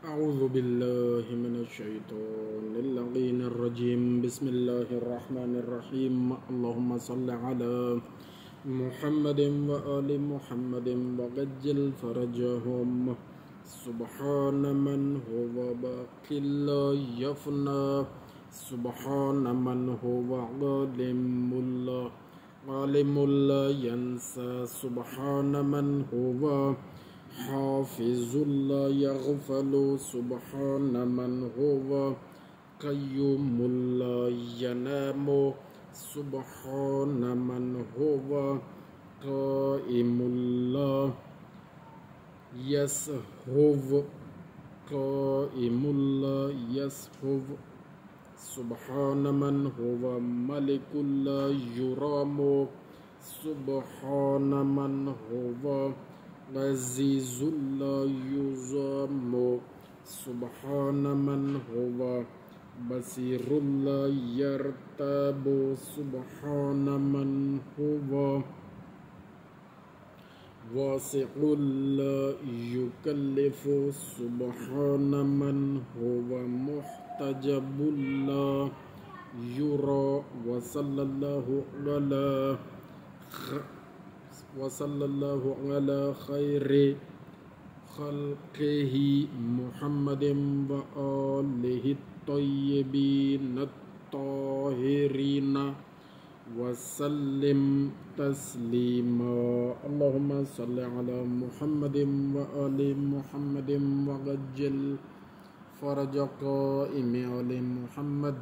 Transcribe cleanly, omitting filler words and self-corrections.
أعوذ بالله من الشيطان اللعين الرجيم بسم الله الرحمن الرحيم اللهم صل على محمد وآل محمد وعجل فرجهم سبحان من هو باقي لا يفنى سبحان من هو عالم لا ينسى سبحان من هو حافظ لا يغفل سبحان من هو قيوم لا ينام سبحان من هو قائم لا يسهو قائم لا يسهو سبحان من هو ملك لا يرام سبحان من هو عزيز لا يظام سبحان من هو بصير لا يرتاب سبحان من هو واسع لا يكلف سبحان من هو محتجب لا يرى وصلى الله على خير خلقه محمد وآله الطيبين الطاهرين وسلم تسليما اللهم صل على محمد وآل محمد وعجل فرج قائم آل محمد